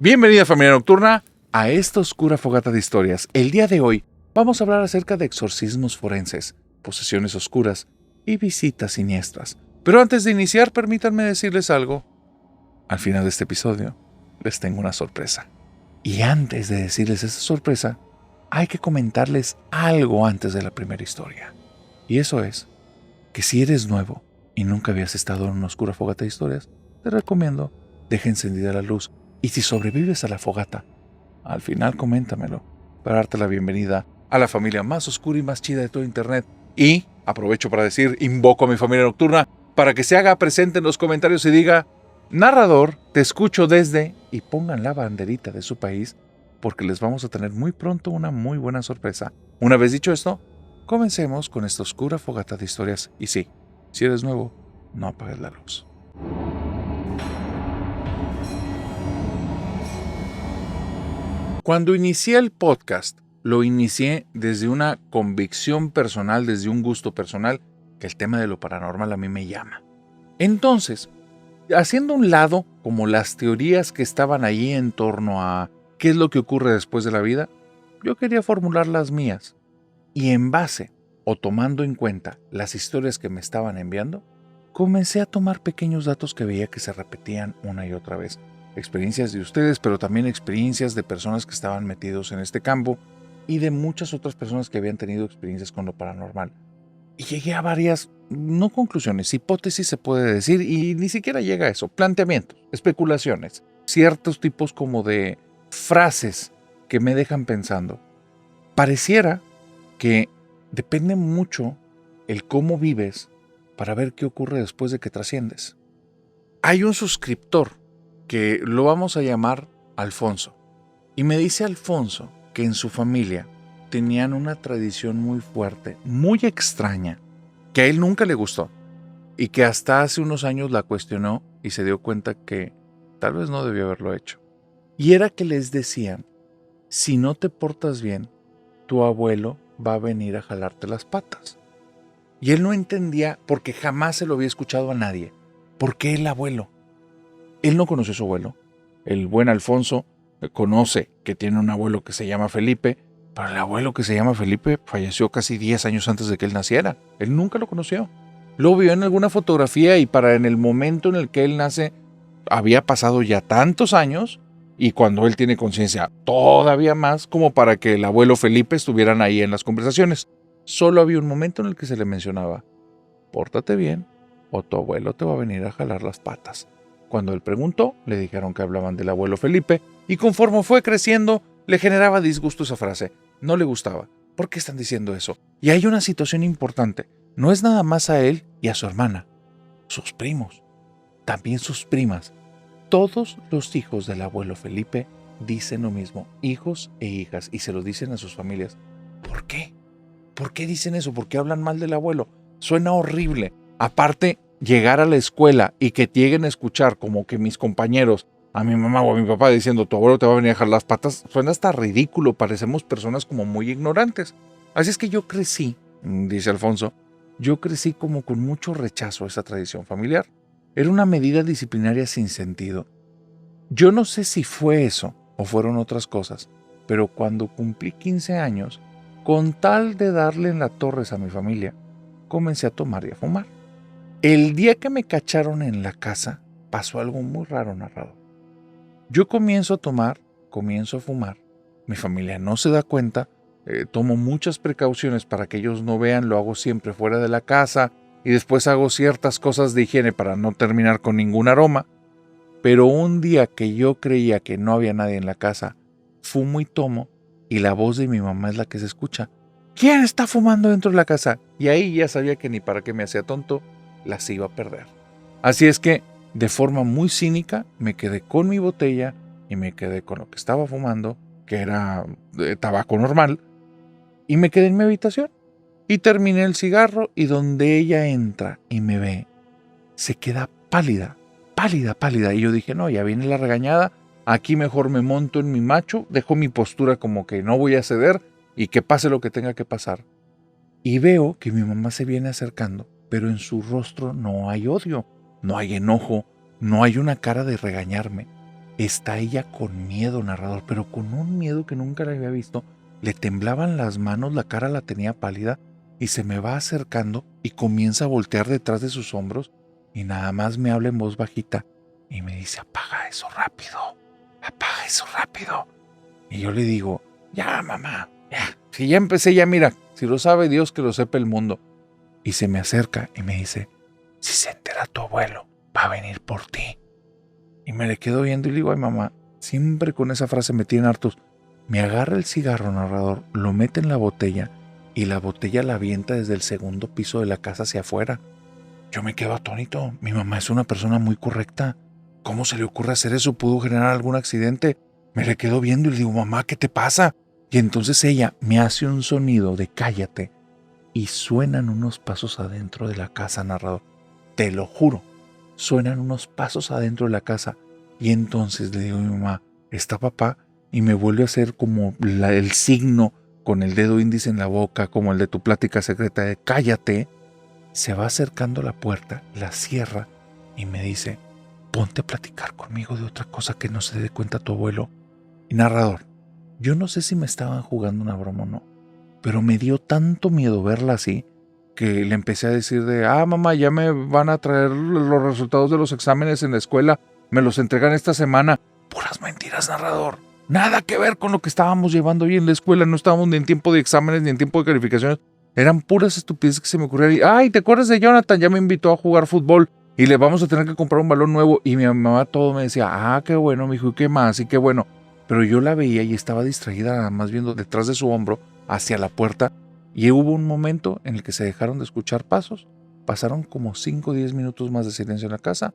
Bienvenida familia nocturna a esta oscura fogata de historias. El día de hoy vamos a hablar acerca de exorcismos forenses, posesiones oscuras y visitas siniestras. Pero antes de iniciar, permítanme decirles algo. Al final de este episodio les tengo una sorpresa. Y antes de decirles esa sorpresa, hay que comentarles algo antes de la primera historia. Y eso es que si eres nuevo y nunca habías estado en una oscura fogata de historias, te recomiendo deja encendida la luz. Y si sobrevives a la fogata, al final coméntamelo para darte la bienvenida a la familia más oscura y más chida de todo internet. Y aprovecho para decir, invoco a mi familia nocturna para que se haga presente en los comentarios y diga: narrador, te escucho desde, y pongan la banderita de su país, porque les vamos a tener muy pronto una muy buena sorpresa. Una vez dicho esto, comencemos con esta oscura fogata de historias. Y sí, si eres nuevo, no apagues la luz. Cuando inicié el podcast, lo inicié desde una convicción personal, desde un gusto personal, que el tema de lo paranormal a mí me llama. Entonces, haciendo a un lado como las teorías que estaban allí en torno a qué es lo que ocurre después de la vida, yo quería formular las mías. Y en base, o tomando en cuenta las historias que me estaban enviando, comencé a tomar pequeños datos que veía que se repetían una y otra vez. Experiencias de ustedes, pero también experiencias de personas que estaban metidos en este campo y de muchas otras personas que habían tenido experiencias con lo paranormal. Y llegué a varias, no conclusiones, hipótesis se puede decir, y ni siquiera llega a eso, planteamientos, especulaciones, ciertos tipos como de frases que me dejan pensando. Pareciera que depende mucho el cómo vives para ver qué ocurre después de que trasciendes. Hay un suscriptor que lo vamos a llamar Alfonso. Y me dice Alfonso que en su familia tenían una tradición muy fuerte, muy extraña, que a él nunca le gustó y que hasta hace unos años la cuestionó y se dio cuenta que tal vez no debió haberlo hecho. Y era que les decían: si no te portas bien, tu abuelo va a venir a jalarte las patas. Y él no entendía, porque jamás se lo había escuchado a nadie, ¿por qué el abuelo? Él no conoció a su abuelo. El buen Alfonso conoce que tiene un abuelo que se llama Felipe, pero el abuelo que se llama Felipe falleció casi 10 años antes de que él naciera. Él nunca lo conoció. Lo vio en alguna fotografía y para en el momento en el que él nace había pasado ya tantos años, y cuando él tiene conciencia todavía más, como para que el abuelo Felipe estuvieran ahí en las conversaciones. Solo había un momento en el que se le mencionaba: pórtate bien o tu abuelo te va a venir a jalar las patas. Cuando él preguntó, le dijeron que hablaban del abuelo Felipe, y conforme fue creciendo, le generaba disgusto esa frase. No le gustaba. ¿Por qué están diciendo eso? Y hay una situación importante. No es nada más a él y a su hermana, sus primos, también sus primas. Todos los hijos del abuelo Felipe dicen lo mismo, hijos e hijas, y se lo dicen a sus familias. ¿Por qué? ¿Por qué dicen eso? ¿Por qué hablan mal del abuelo? Suena horrible. Aparte, llegar a la escuela y que lleguen a escuchar como que mis compañeros, a mi mamá o a mi papá diciendo: tu abuelo te va a venir a jalar las patas, suena hasta ridículo, parecemos personas como muy ignorantes. Así es que yo crecí, dice Alfonso, yo crecí como con mucho rechazo a esa tradición familiar. Era una medida disciplinaria sin sentido. Yo no sé si fue eso o fueron otras cosas, pero cuando cumplí 15 años, con tal de darle en la torres a mi familia, comencé a tomar y a fumar. El día que me cacharon en la casa, pasó algo muy raro, narrador. Yo comienzo a tomar, comienzo a fumar. Mi familia no se da cuenta. Tomo muchas precauciones para que ellos no vean. Lo hago siempre fuera de la casa. Y después hago ciertas cosas de higiene para no terminar con ningún aroma. Pero un día que yo creía que no había nadie en la casa, fumo y tomo. Y la voz de mi mamá es la que se escucha. ¿Quién está fumando dentro de la casa? Y ahí ya sabía que ni para qué me hacía tonto, las iba a perder. Así es que, de forma muy cínica, me quedé con mi botella y me quedé con lo que estaba fumando, que era tabaco normal, y me quedé en mi habitación. Y terminé el cigarro, y donde ella entra y me ve, se queda pálida, pálida, pálida. Y yo dije: no, ya viene la regañada, aquí mejor me monto en mi macho, dejo mi postura como que no voy a ceder y que pase lo que tenga que pasar. Y veo que mi mamá se viene acercando, pero en su rostro no hay odio, no hay enojo, no hay una cara de regañarme. Está ella con miedo, narrador, pero con un miedo que nunca la había visto. Le temblaban las manos, la cara la tenía pálida y se me va acercando y comienza a voltear detrás de sus hombros y nada más me habla en voz bajita y me dice, apaga eso rápido. Y yo le digo, ya mamá, ya, si ya empecé, ya mira, si lo sabe Dios que lo sepa el mundo. Y se me acerca y me dice, si se entera tu abuelo, va a venir por ti. Y me le quedo viendo y le digo, ay mamá, siempre con esa frase me tienen hartos. Me agarra el cigarro, narrador, lo mete en la botella y la botella la avienta desde el segundo piso de la casa hacia afuera. Yo me quedo atónito. Mi mamá es una persona muy correcta. ¿Cómo se le ocurre hacer eso? ¿Pudo generar algún accidente? Me le quedo viendo y le digo, mamá, ¿qué te pasa? Y entonces ella me hace un sonido de cállate y suenan unos pasos adentro de la casa, narrador. Te lo juro, suenan unos pasos adentro de la casa. Y entonces le digo a mi mamá, ¿está papá? Y me vuelve a hacer como el signo con el dedo índice en la boca, como el de tu plática secreta de cállate. Se va acercando a la puerta, la cierra y me dice, ponte a platicar conmigo de otra cosa que no se dé cuenta tu abuelo. Y narrador, yo no sé si me estaban jugando una broma o no, pero me dio tanto miedo verla así que le empecé a decir de, mamá, ya me van a traer los resultados de los exámenes en la escuela, me los entregan esta semana. Puras mentiras, narrador. Nada que ver con lo que estábamos llevando hoy en la escuela, no estábamos ni en tiempo de exámenes ni en tiempo de calificaciones. Eran puras estupideces que se me ocurrieron. Ay, ¿te acuerdas de Jonathan? Ya me invitó a jugar fútbol y le vamos a tener que comprar un balón nuevo. Y mi mamá todo me decía, qué bueno, mijo, ¿y qué más? Y qué bueno. Pero yo la veía y estaba distraída, nada más viendo detrás de su hombro hacia la puerta. Y hubo un momento en el que se dejaron de escuchar pasos. Pasaron como 5 o 10 minutos más de silencio en la casa.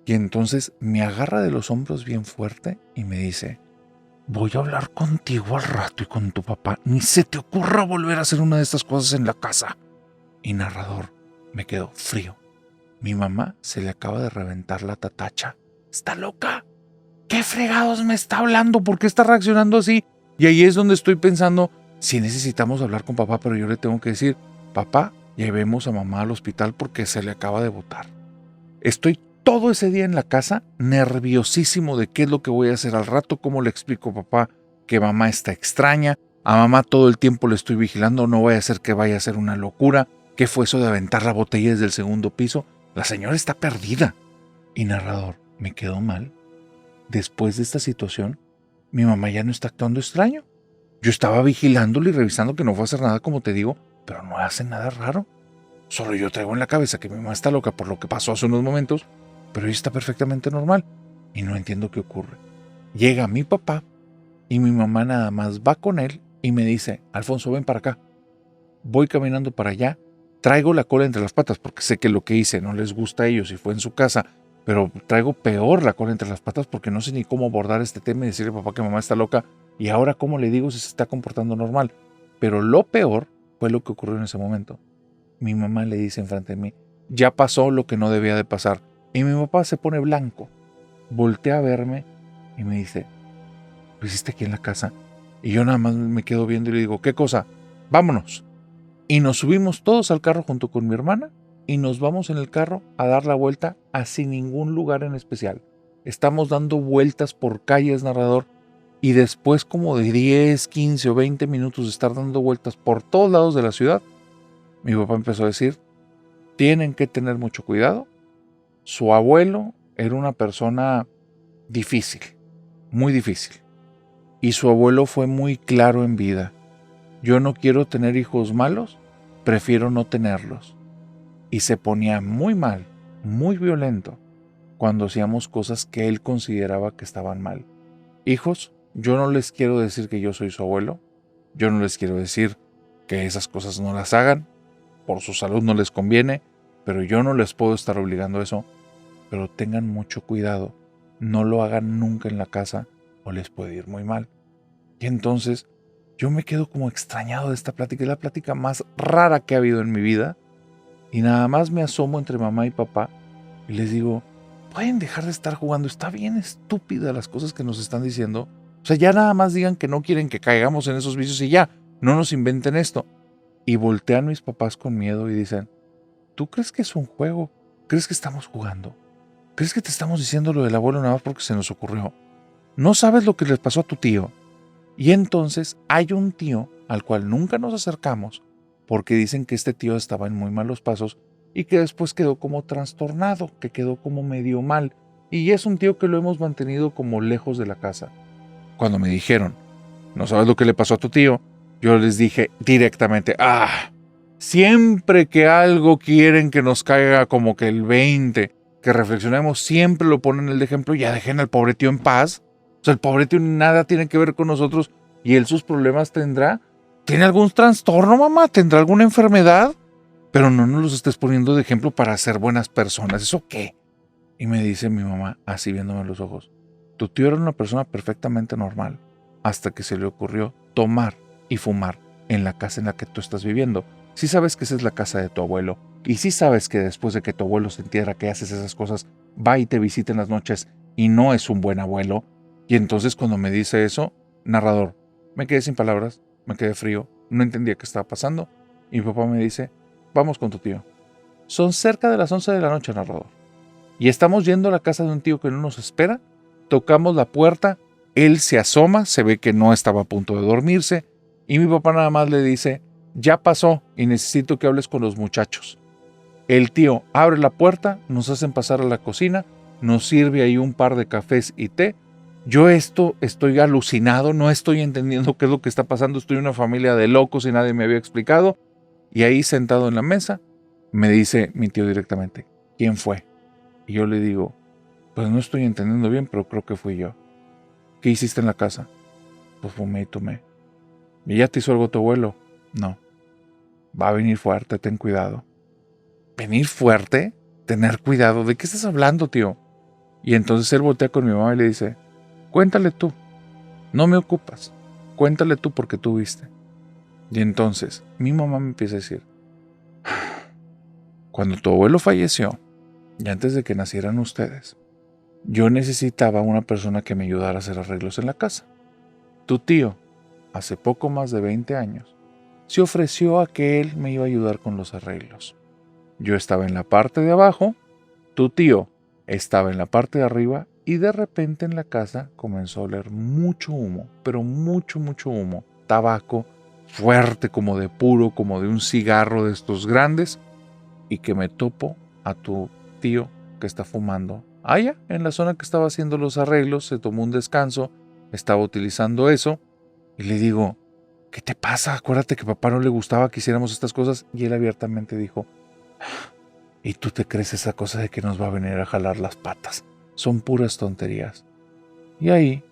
Y entonces me agarra de los hombros bien fuerte y me dice, voy a hablar contigo al rato y con tu papá. Ni se te ocurra volver a hacer una de estas cosas en la casa. Y narrador, me quedo frío. Mi mamá se le acaba de reventar la tatacha. ¿Está loca? ¿Qué fregados me está hablando? ¿Por qué está reaccionando así? Y ahí es donde estoy pensando, si necesitamos hablar con papá, pero yo le tengo que decir, papá, llevemos a mamá al hospital porque se le acaba de botar. Estoy todo ese día en la casa nerviosísimo de qué es lo que voy a hacer al rato, cómo le explico a papá que mamá está extraña, a mamá todo el tiempo le estoy vigilando, no voy a hacer que vaya a hacer una locura, qué fue eso de aventar la botella desde el segundo piso, la señora está perdida. Y narrador, me quedó mal. Después de esta situación, mi mamá ya no está actuando extraño. Yo estaba vigilándole y revisando que no fue a hacer nada como te digo, pero no hace nada raro. Solo yo traigo en la cabeza que mi mamá está loca por lo que pasó hace unos momentos, pero ella está perfectamente normal y no entiendo qué ocurre. Llega mi papá y mi mamá nada más va con él y me dice, Alfonso, ven para acá. Voy caminando para allá, traigo la cola entre las patas porque sé que lo que hice no les gusta a ellos y fue en su casa, pero traigo peor la cola entre las patas porque no sé ni cómo abordar este tema y decirle a papá que mamá está loca y ahora cómo le digo si se está comportando normal. Pero lo peor fue lo que ocurrió en ese momento. Mi mamá le dice enfrente de mí, ya pasó lo que no debía de pasar. Y mi papá se pone blanco, voltea a verme y me dice, ¿lo hiciste aquí en la casa? Y yo nada más me quedo viendo y le digo, ¿qué cosa? Vámonos. Y nos subimos todos al carro junto con mi hermana y nos vamos en el carro a dar la vuelta a sin ningún lugar en especial. Estamos dando vueltas por calles, narrador, y después como de 10, 15 o 20 minutos de estar dando vueltas por todos lados de la ciudad, mi papá empezó a decir, tienen que tener mucho cuidado. Su abuelo era una persona difícil, muy difícil. Y su abuelo fue muy claro en vida. Yo no quiero tener hijos malos, prefiero no tenerlos. Y se ponía muy mal, muy violento, cuando hacíamos cosas que él consideraba que estaban mal. Hijos, yo no les quiero decir que yo soy su abuelo. Yo no les quiero decir que esas cosas no las hagan. Por su salud no les conviene, pero yo no les puedo estar obligando a eso. Pero tengan mucho cuidado, no lo hagan nunca en la casa o les puede ir muy mal. Y entonces yo me quedo como extrañado de esta plática, es la plática más rara que ha habido en mi vida. Y nada más me asomo entre mamá y papá y les digo, pueden dejar de estar jugando, está bien estúpida las cosas que nos están diciendo. O sea, ya nada más digan que no quieren que caigamos en esos vicios y ya, no nos inventen esto. Y voltean mis papás con miedo y dicen, ¿tú crees que es un juego? ¿Crees que estamos jugando? ¿Crees que te estamos diciendo lo del abuelo nada más porque se nos ocurrió? no sabes lo que les pasó a tu tío. Y entonces hay un tío al cual nunca nos acercamos porque dicen que este tío estaba en muy malos pasos y que después quedó como trastornado, que quedó como medio mal. Y es un tío que lo hemos mantenido como lejos de la casa. Cuando me dijeron, ¿no sabes lo que le pasó a tu tío? Yo les dije directamente, siempre que algo quieren que nos caiga como que el 20, que reflexionemos, siempre lo ponen el ejemplo, ya dejen al pobre tío en paz. O sea, el pobre tío nada tiene que ver con nosotros y él sus problemas tendrá. ¿Tiene algún trastorno, mamá? ¿Tendrá alguna enfermedad? Pero no nos los estés poniendo de ejemplo para ser buenas personas. ¿Eso qué? Y me dice mi mamá, así viéndome a los ojos, tu tío era una persona perfectamente normal hasta que se le ocurrió tomar y fumar en la casa en la que tú estás viviendo. Sí sabes que esa es la casa de tu abuelo y sí sabes que después de que tu abuelo se entierra que haces esas cosas, va y te visita en las noches y no es un buen abuelo. Y entonces cuando me dice eso, narrador, me quedé sin palabras, me quedé frío, no entendía qué estaba pasando y mi papá me dice, vamos con tu tío. Son cerca de las 11 de la noche, narrador. Y estamos yendo a la casa de un tío que no nos espera, tocamos la puerta, él se asoma, se ve que no estaba a punto de dormirse, y mi papá nada más le dice, ya pasó y necesito que hables con los muchachos. El tío abre la puerta, nos hacen pasar a la cocina, nos sirve ahí un par de cafés y té. Yo estoy alucinado, no estoy entendiendo qué es lo que está pasando, estoy en una familia de locos y nadie me había explicado. Y ahí sentado en la mesa, me dice mi tío directamente, ¿quién fue? Y yo le digo, pues no estoy entendiendo bien, pero creo que fui yo. ¿Qué hiciste en la casa? Pues fumé y tomé. ¿Y ya te hizo algo tu abuelo? No. Va a venir fuerte, ten cuidado. ¿Venir fuerte? Tener cuidado. ¿De qué estás hablando, tío? Y entonces él voltea con mi mamá y le dice, cuéntale tú. No me ocupas. Cuéntale tú porque tú viste. Y entonces mi mamá me empieza a decir, cuando tu abuelo falleció, y antes de que nacieran ustedes, yo necesitaba una persona que me ayudara a hacer arreglos en la casa. Tu tío, hace poco más de 20 años, se ofreció a que él me iba a ayudar con los arreglos. Yo estaba en la parte de abajo, tu tío estaba en la parte de arriba y de repente en la casa comenzó a oler mucho humo, pero mucho humo, tabaco fuerte como de puro, como de un cigarro de estos grandes, y que me topo a tu tío que está fumando allá en la zona que estaba haciendo los arreglos, se tomó un descanso, estaba utilizando eso, y le digo, ¿qué te pasa? Acuérdate que a papá no le gustaba que hiciéramos estas cosas, y él abiertamente dijo, ¿y tú te crees esa cosa de que nos va a venir a jalar las patas? Son puras tonterías. Y ahí,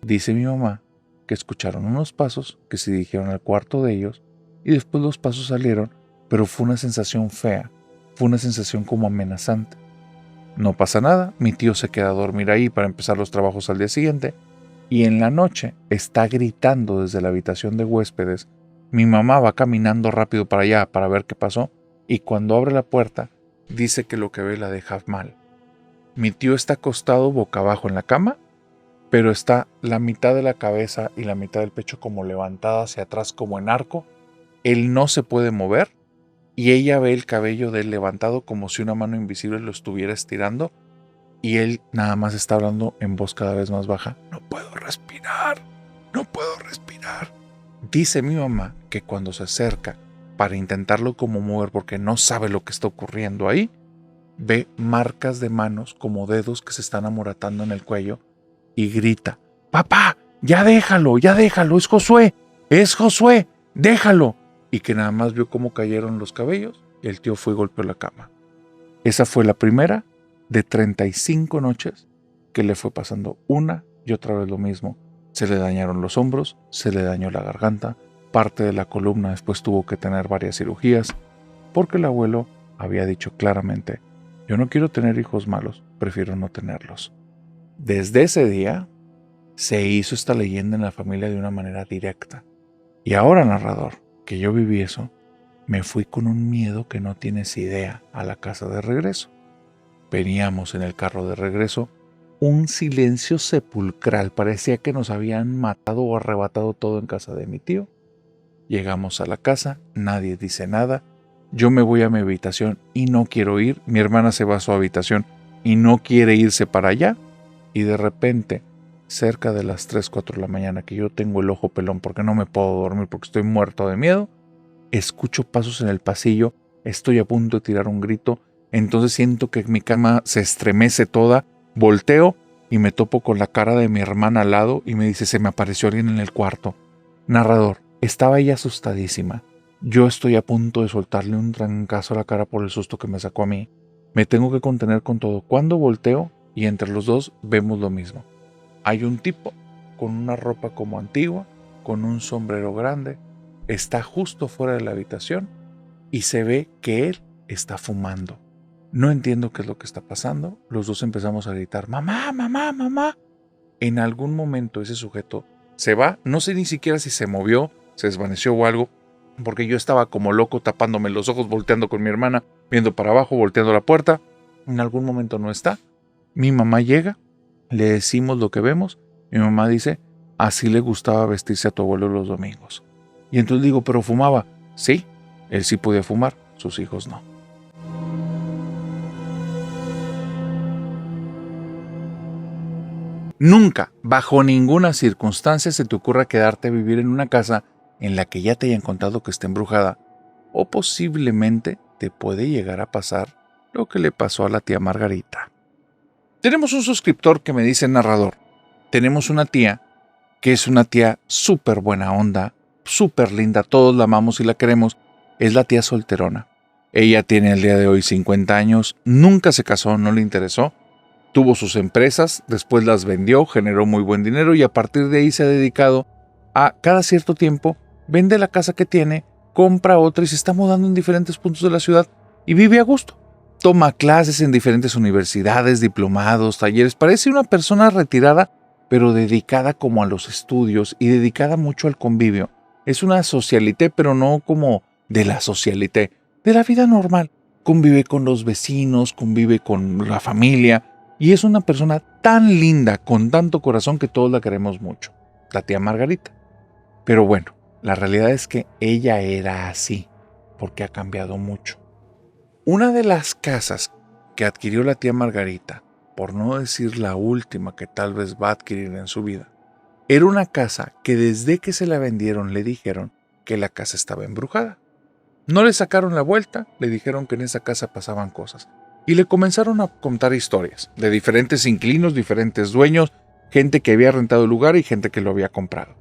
dice mi mamá, que escucharon unos pasos que se dirigieron al cuarto de ellos, y después los pasos salieron, pero fue una sensación fea, fue una sensación como amenazante. No pasa nada, mi tío se queda a dormir ahí para empezar los trabajos al día siguiente, y en la noche está gritando desde la habitación de huéspedes. Mi mamá va caminando rápido para allá para ver qué pasó, y cuando abre la puerta, dice que lo que ve la deja mal. Mi tío está acostado boca abajo en la cama, pero está la mitad de la cabeza y la mitad del pecho como levantada hacia atrás como en arco. Él no se puede mover y ella ve el cabello de él levantado como si una mano invisible lo estuviera estirando, y él nada más está hablando en voz cada vez más baja. No puedo respirar, no puedo respirar. Dice mi mamá que cuando se acerca para intentarlo como mover porque no sabe lo que está ocurriendo ahí, ve marcas de manos como dedos que se están amoratando en el cuello y grita, papá, ya déjalo, es Josué, déjalo. Y que nada más vio cómo cayeron los cabellos y el tío fue y golpeó la cama. Esa fue la primera de 35 noches que le fue pasando una y otra vez lo mismo. Se le dañaron los hombros, se le dañó la garganta, parte de la columna después tuvo que tener varias cirugías, porque el abuelo había dicho claramente, yo no quiero tener hijos malos, prefiero no tenerlos. Desde ese día se hizo esta leyenda en la familia de una manera directa. Y ahora, narrador, que yo viví eso, me fui con un miedo que no tienes idea a la casa de regreso. Veníamos en el carro de regreso, un silencio sepulcral, parecía que nos habían matado o arrebatado todo en casa de mi tío. Llegamos a la casa, nadie dice nada, yo me voy a mi habitación y no quiero ir, mi hermana se va a su habitación y no quiere irse para allá, y de repente cerca de las 3, 4 de la mañana, que yo tengo el ojo pelón porque no me puedo dormir porque estoy muerto de miedo, escucho pasos en el pasillo, estoy a punto de tirar un grito, entonces siento que mi cama se estremece toda, volteo y me topo con la cara de mi hermana al lado y me dice, se me apareció alguien en el cuarto. Narrador, estaba ella asustadísima. Yo estoy a punto de soltarle un trancazo a la cara por el susto que me sacó a mí. Me tengo que contener con todo. Cuando volteo y entre los dos vemos lo mismo. Hay un tipo con una ropa como antigua, con un sombrero grande, está justo fuera de la habitación y se ve que él está fumando. No entiendo qué es lo que está pasando. Los dos empezamos a gritar, mamá, mamá, mamá. En algún momento ese sujeto se va, no sé ni siquiera si se movió, se desvaneció o algo, porque yo estaba como loco tapándome los ojos, volteando con mi hermana, viendo para abajo, volteando la puerta. En algún momento no está. Mi mamá llega, le decimos lo que vemos. Mi mamá dice, así le gustaba vestirse a tu abuelo los domingos. Y entonces digo, ¿pero fumaba? Sí, él sí podía fumar, sus hijos no. Nunca, bajo ninguna circunstancia, se te ocurra quedarte a vivir en una casa en la que ya te hayan contado que está embrujada, o posiblemente te puede llegar a pasar lo que le pasó a la tía Margarita. Tenemos un suscriptor que me dice, narrador, tenemos una tía que es una tía súper buena onda, súper linda, todos la amamos y la queremos, es la tía solterona. Ella tiene el día de hoy 50 años, nunca se casó, no le interesó. Tuvo sus empresas, después las vendió, generó muy buen dinero y a partir de ahí se ha dedicado a cada cierto tiempo, vende la casa que tiene, compra otra y se está mudando en diferentes puntos de la ciudad y vive a gusto. Toma clases en diferentes universidades, diplomados, talleres. Parece una persona retirada, pero dedicada como a los estudios y dedicada mucho al convivio. Es una socialité, pero no como de la socialité, de la vida normal. Convive con los vecinos, convive con la familia. Y es una persona tan linda, con tanto corazón que todos la queremos mucho, la tía Margarita. Pero bueno, la realidad es que ella era así, porque ha cambiado mucho. Una de las casas que adquirió la tía Margarita, por no decir la última que tal vez va a adquirir en su vida, era una casa que desde que se la vendieron le dijeron que la casa estaba embrujada. No le sacaron la vuelta, le dijeron que en esa casa pasaban cosas. Y le comenzaron a contar historias de diferentes inquilinos, diferentes dueños, gente que había rentado el lugar y gente que lo había comprado.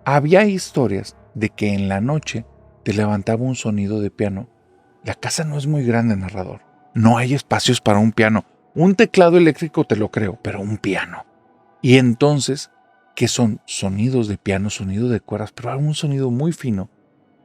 Había historias de que en la noche te levantaba un sonido de piano. La casa no es muy grande, narrador. No hay espacios para un piano. Un teclado eléctrico te lo creo, pero un piano. Y entonces, ¿qué son? Sonidos de piano, sonido de cuerdas, pero un sonido muy fino.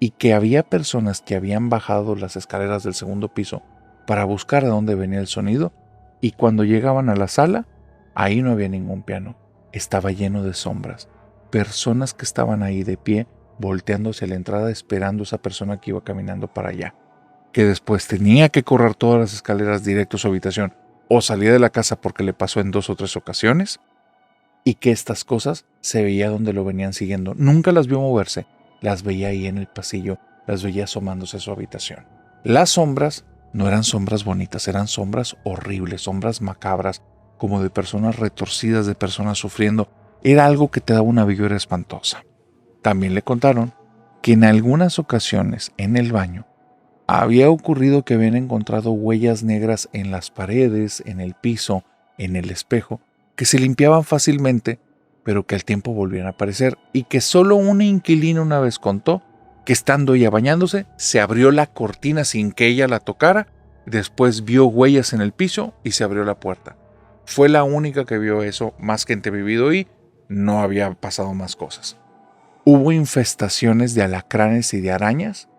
Y que había personas que habían bajado las escaleras del segundo piso para buscar de dónde venía el sonido, y cuando llegaban a la sala, ahí no había ningún piano, estaba lleno de sombras, personas que estaban ahí de pie, volteando hacia la entrada esperando a esa persona que iba caminando para allá, que después tenía que correr todas las escaleras directo a su habitación, o salir de la casa porque le pasó en 2 o 3 ocasiones, y que estas cosas se veía donde lo venían siguiendo, nunca las vio moverse, las veía ahí en el pasillo, las veía asomándose a su habitación. Las sombras no eran sombras bonitas, eran sombras horribles, sombras macabras, como de personas retorcidas, de personas sufriendo. Era algo que te daba una vibra espantosa. También le contaron que en algunas ocasiones en el baño había ocurrido que habían encontrado huellas negras en las paredes, en el piso, en el espejo, que se limpiaban fácilmente, pero que al tiempo volvían a aparecer, y que solo una inquilina una vez contó que estando ella bañándose, se abrió la cortina sin que ella la tocara, después vio huellas en el piso y se abrió la puerta. Fue la única que vio eso, más gente vivido y no había pasado más cosas. Hubo infestaciones de alacranes y de arañas,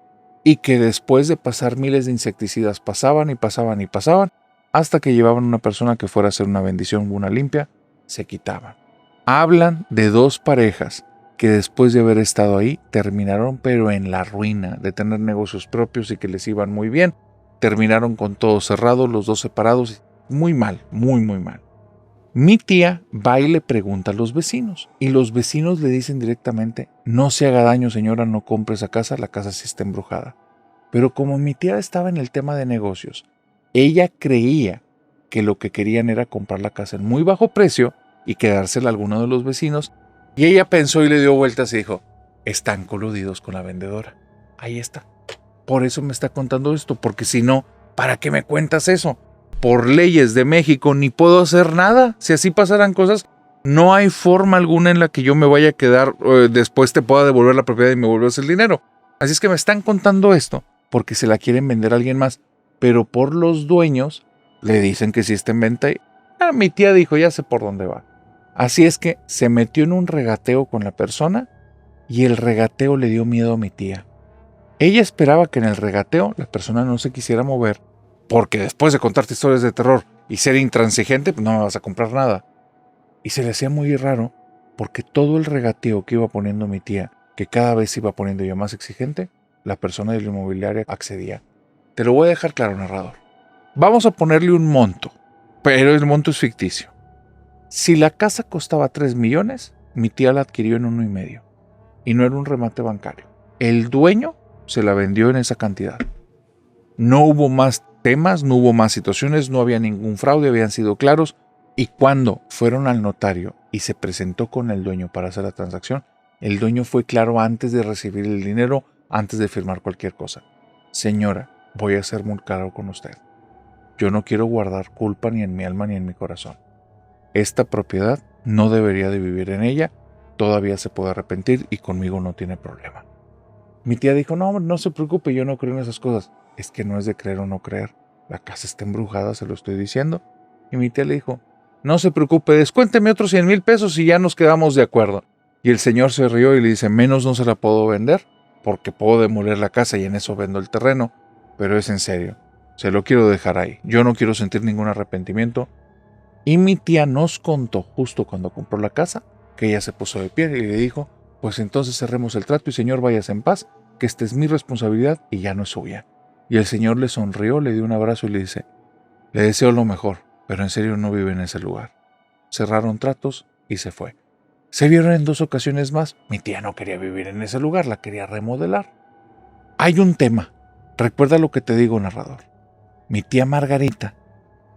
y que después de pasar miles de insecticidas pasaban y pasaban y pasaban, hasta que llevaban a una persona que fuera a hacer una bendición o una limpia, se quitaban. Hablan de 2 parejas que después de haber estado ahí terminaron pero en la ruina, de tener negocios propios y que les iban muy bien. Terminaron con todo cerrado, los 2 separados, muy mal, muy muy mal. Mi tía va y le pregunta a los vecinos y los vecinos le dicen directamente, no se haga daño señora, no compre esa casa, la casa sí está embrujada. Pero como mi tía estaba en el tema de negocios, ella creía que lo que querían era comprar la casa en muy bajo precio y quedársela a alguno de los vecinos. Y ella pensó y le dio vueltas y dijo, están coludidos con la vendedora. Ahí está. Por eso me está contando esto, porque si no, ¿para qué me cuentas eso? Por leyes de México ni puedo hacer nada. Si así pasaran cosas, no hay forma alguna en la que yo me vaya a quedar, después te pueda devolver la propiedad y me vuelvas el dinero. Así es que me están contando esto porque se la quieren vender a alguien más, pero por los dueños le dicen que sí está en venta y mi tía dijo, ya sé por dónde va. Así es que se metió en un regateo con la persona y el regateo le dio miedo a mi tía. Ella esperaba que en el regateo la persona no se quisiera mover, porque después de contarte historias de terror y ser intransigente, pues no me vas a comprar nada. Y se le hacía muy raro, porque todo el regateo que iba poniendo mi tía, que cada vez se iba poniendo yo más exigente, la persona de la inmobiliaria accedía. Te lo voy a dejar claro, narrador. Vamos a ponerle un monto, pero el monto es ficticio. Si la casa costaba 3 millones, mi tía la adquirió en 1,5. Y no era un remate bancario. El dueño se la vendió en esa cantidad. No hubo más temas, no hubo más situaciones, no había ningún fraude, habían sido claros. Y cuando fueron al notario y se presentó con el dueño para hacer la transacción, el dueño fue claro antes de recibir el dinero, antes de firmar cualquier cosa. Señora, voy a ser muy claro con usted. Yo no quiero guardar culpa ni en mi alma ni en mi corazón. Esta propiedad no debería de vivir en ella, todavía se puede arrepentir y conmigo no tiene problema. Mi tía dijo, no, hombre, no se preocupe, yo no creo en esas cosas. Es que no es de creer o no creer. La casa está embrujada, se lo estoy diciendo. Y mi tía le dijo, no se preocupe, descuénteme otros 100,000 pesos y ya nos quedamos de acuerdo. Y el señor se rió y le dice, menos no se la puedo vender, porque puedo demoler la casa y en eso vendo el terreno. Pero es en serio, se lo quiero dejar ahí. Yo no quiero sentir ningún arrepentimiento. Y mi tía nos contó justo cuando compró la casa, que ella se puso de pie y le dijo, pues entonces cerremos el trato y señor, váyase en paz, que esta es mi responsabilidad y ya no es suya. Y el señor le sonrió, le dio un abrazo y le dice, le deseo lo mejor, pero en serio no vive en ese lugar. Cerraron tratos y se fue. Se vieron en 2 ocasiones más. Mi tía no quería vivir en ese lugar, la quería remodelar. Hay un tema. Recuerda lo que te digo, narrador. Mi tía Margarita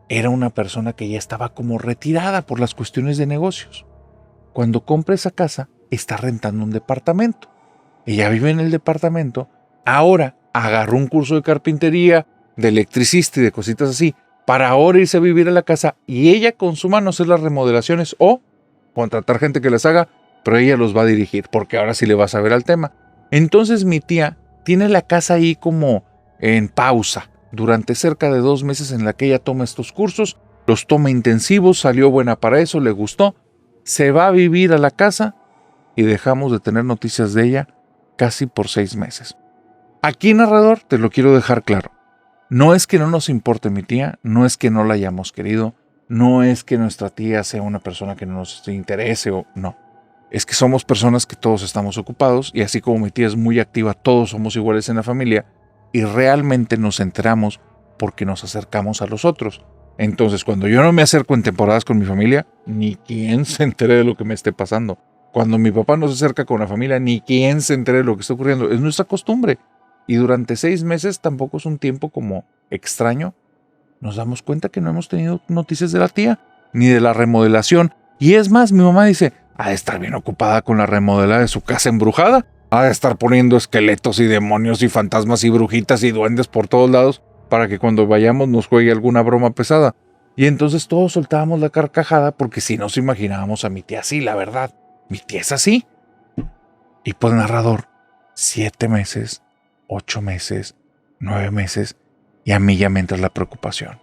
era una persona que ya estaba como retirada por las cuestiones de negocios. Cuando compra esa casa, está rentando un departamento. Ella vive en el departamento. Ahora agarró un curso de carpintería, de electricista y de cositas así, para ahora irse a vivir a la casa y ella con su mano hacer las remodelaciones o contratar gente que las haga, pero ella los va a dirigir, porque ahora sí le va a saber al tema. Entonces mi tía tiene la casa ahí como en pausa durante cerca de 2 meses en la que ella toma estos cursos, los toma intensivos, salió buena para eso, le gustó, se va a vivir a la casa y dejamos de tener noticias de ella casi por 6 meses. Aquí, narrador, te lo quiero dejar claro. No es que no nos importe mi tía, no es que no la hayamos querido, no es que nuestra tía sea una persona que no nos interese o no. Es que somos personas que todos estamos ocupados y así como mi tía es muy activa, todos somos iguales en la familia y realmente nos enteramos porque nos acercamos a los otros. Entonces, cuando yo no me acerco en temporadas con mi familia, ni quien se entere de lo que me esté pasando. Cuando mi papá no se acerca con la familia, ni quien se entere de lo que está ocurriendo. Es nuestra costumbre. Y durante 6 meses tampoco es un tiempo como extraño. Nos damos cuenta que no hemos tenido noticias de la tía, ni de la remodelación. Y es más, mi mamá dice, ha de estar bien ocupada con la remodela de su casa embrujada. Ha de estar poniendo esqueletos y demonios y fantasmas y brujitas y duendes por todos lados para que cuando vayamos nos juegue alguna broma pesada. Y entonces todos soltábamos la carcajada porque si nos imaginábamos a mi tía así, la verdad. Mi tía es así. Y pues, narrador, 7 meses, 8 meses, 9 meses, y a mí ya me entra la preocupación.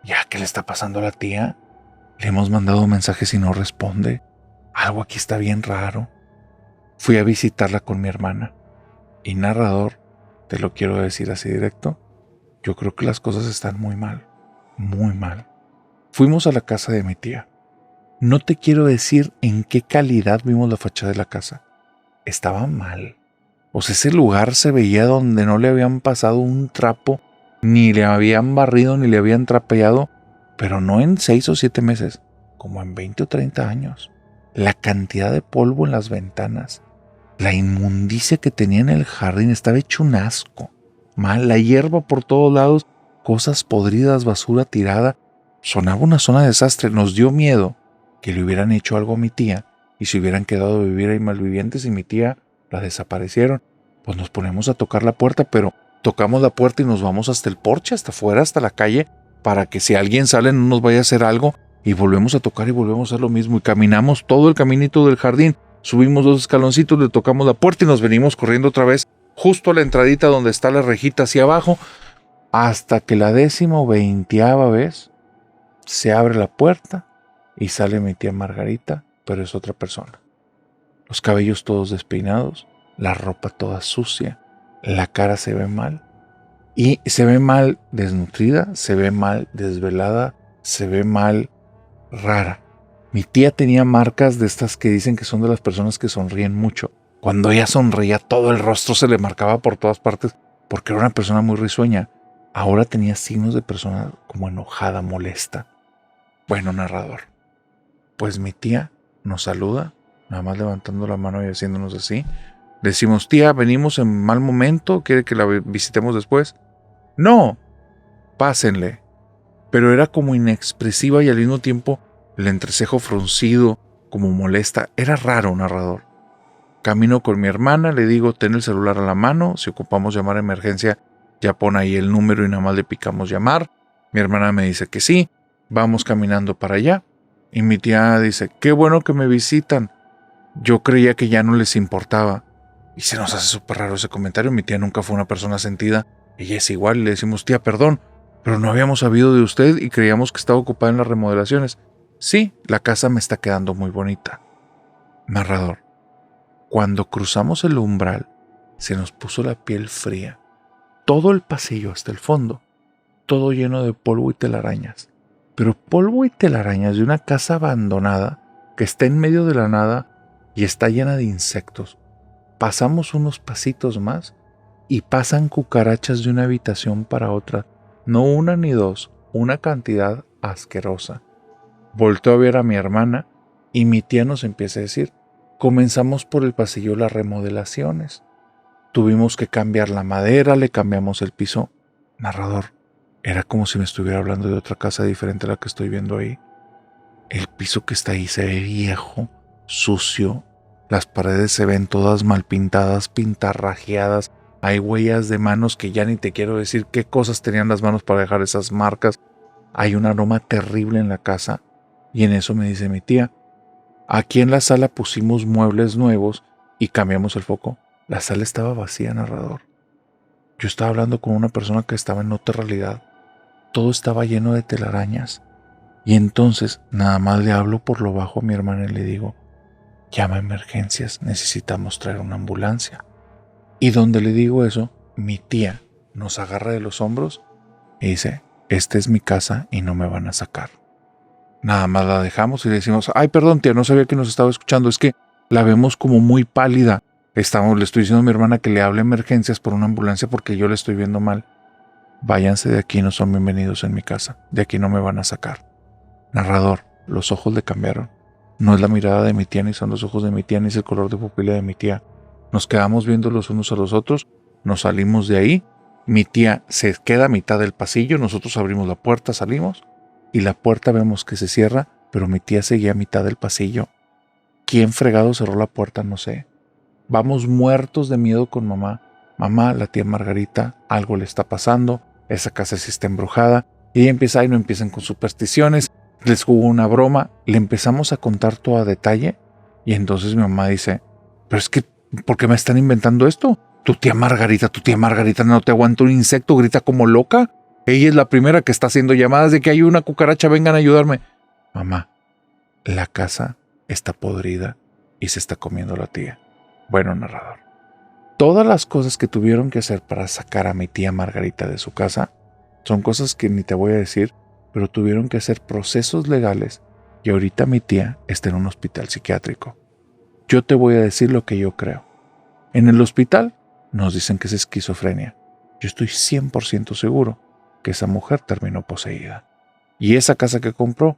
¿Ya qué le está pasando a la tía? Le hemos mandado mensajes y no responde. Algo aquí está bien raro. Fui a visitarla con mi hermana. Y, narrador, te lo quiero decir así directo, yo creo que las cosas están muy mal. Muy mal. Fuimos a la casa de mi tía. No te quiero decir en qué calidad vimos la fachada de la casa. Estaba mal. O sea, ese lugar se veía donde no le habían pasado un trapo, ni le habían barrido, ni le habían trapeado, pero no en 6 o 7 meses, como en 20 o 30 años. La cantidad de polvo en las ventanas, la inmundicia que tenía en el jardín, estaba hecho un asco. Mal, la hierba por todos lados, cosas podridas, basura tirada. Sonaba una zona de desastre, nos dio miedo. que le hubieran hecho algo a mi tía y se hubieran quedado a vivir ahí malvivientes y mi tía la desaparecieron. Pues nos ponemos a tocar la puerta, pero tocamos la puerta y nos vamos hasta el porche, hasta afuera, hasta la calle, para que si alguien sale no nos vaya a hacer algo. Y volvemos a tocar y volvemos a hacer lo mismo. Y caminamos todo el caminito del jardín, subimos 2 escaloncitos, le tocamos la puerta y nos venimos corriendo otra vez justo a la entradita donde está la rejita hacia abajo, hasta que la 10ª vez se abre la puerta y sale mi tía Margarita, pero es otra persona. Los cabellos todos despeinados, la ropa toda sucia, la cara se ve mal. Y se ve mal desnutrida, se ve mal desvelada, se ve mal rara. Mi tía tenía marcas de estas que dicen que son de las personas que sonríen mucho. Cuando ella sonreía, todo el rostro se le marcaba por todas partes porque era una persona muy risueña. Ahora tenía signos de persona como enojada, molesta. Bueno, narrador, pues mi tía nos saluda, nada más levantando la mano y haciéndonos así. Decimos, tía, venimos en mal momento, ¿quiere que la visitemos después? No, pásenle. Pero era como inexpresiva y al mismo tiempo el entrecejo fruncido, como molesta. Era raro, narrador. Camino con mi hermana, le digo, ten el celular a la mano, si ocupamos llamar a emergencia, ya pon ahí el número y nada más le picamos llamar. Mi hermana me dice que sí, vamos caminando para allá. Y mi tía dice, qué bueno que me visitan. Yo creía que ya no les importaba. Y se nos hace súper raro ese comentario. Mi tía nunca fue una persona sentida. Ella es igual y le decimos, tía, perdón, pero no habíamos sabido de usted y creíamos que estaba ocupada en las remodelaciones. Sí, la casa me está quedando muy bonita. Narrador, cuando cruzamos el umbral, se nos puso la piel fría. Todo el pasillo hasta el fondo, todo lleno de polvo y telarañas. Pero polvo y telarañas de una casa abandonada que está en medio de la nada y está llena de insectos. Pasamos unos pasitos más y pasan cucarachas de una habitación para otra, no una ni dos, una cantidad asquerosa. Volteo a ver a mi hermana y mi tía nos empieza a decir, comenzamos por el pasillo las remodelaciones. Tuvimos que cambiar la madera, le cambiamos el piso. Narrador, era como si me estuviera hablando de otra casa diferente a la que estoy viendo ahí. El piso que está ahí se ve viejo, sucio. Las paredes se ven todas mal pintadas, pintarrajeadas. Hay huellas de manos que ya ni te quiero decir qué cosas tenían las manos para dejar esas marcas. Hay un aroma terrible en la casa. Y en eso me dice mi tía, aquí en la sala pusimos muebles nuevos y cambiamos el foco. La sala estaba vacía, narrador. Yo estaba hablando con una persona que estaba en otra realidad. Todo estaba lleno de telarañas. Y entonces nada más le hablo por lo bajo a mi hermana y le digo, llama a emergencias, necesitamos traer una ambulancia. Y donde le digo eso, mi tía nos agarra de los hombros y dice, esta es mi casa y no me van a sacar. Nada más la dejamos y le decimos, ay, perdón tía, no sabía que nos estaba escuchando, es que la vemos como muy pálida. Le estoy diciendo a mi hermana que le hable a emergencias por una ambulancia porque yo le estoy viendo mal. Váyanse de aquí, no son bienvenidos en mi casa, de aquí no me van a sacar. Narrador, los ojos le cambiaron. No es la mirada de mi tía, ni son los ojos de mi tía, ni es el color de pupila de mi tía. Nos quedamos viendo los unos a los otros, nos salimos de ahí, mi tía se queda a mitad del pasillo, nosotros abrimos la puerta, salimos, y la puerta vemos que se cierra, pero mi tía seguía a mitad del pasillo. ¿Quién fregado cerró la puerta? No sé. Vamos muertos de miedo con mamá. Mamá, la tía Margarita, algo le está pasando, esa casa sí está embrujada, y ella empieza, y no empiezan con supersticiones, les jugó una broma, le empezamos a contar todo a detalle, y entonces mi mamá dice, pero es que, ¿por qué me están inventando esto? Tu tía Margarita no te aguanta un insecto, grita como loca. Ella es la primera que está haciendo llamadas de que hay una cucaracha, vengan a ayudarme. Mamá, la casa está podrida y se está comiendo la tía. Bueno, narrador, todas las cosas que tuvieron que hacer para sacar a mi tía Margarita de su casa son cosas que ni te voy a decir, pero tuvieron que hacer procesos legales y ahorita mi tía está en un hospital psiquiátrico. Yo te voy a decir lo que yo creo. En el hospital nos dicen que es esquizofrenia. Yo estoy 100% seguro que esa mujer terminó poseída. Y esa casa que compró,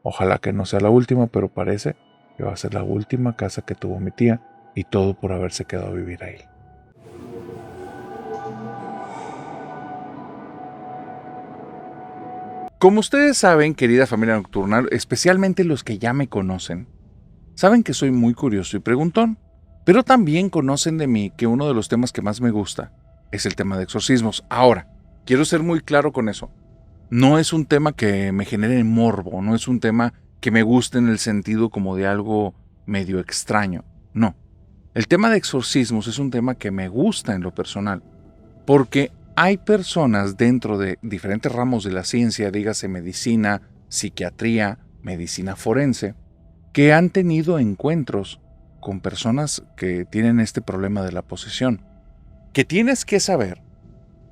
ojalá que no sea la última, pero parece que va a ser la última casa que tuvo mi tía y todo por haberse quedado a vivir ahí. Como ustedes saben, querida familia nocturna, especialmente los que ya me conocen, saben que soy muy curioso y preguntón, pero también conocen de mí que uno de los temas que más me gusta es el tema de exorcismos. Ahora, quiero ser muy claro con eso. No es un tema que me genere morbo, no es un tema que me guste en el sentido como de algo medio extraño. No. El tema de exorcismos es un tema que me gusta en lo personal, porque hay personas dentro de diferentes ramos de la ciencia, dígase medicina, psiquiatría, medicina forense, que han tenido encuentros con personas que tienen este problema de la posesión. Que tienes que saber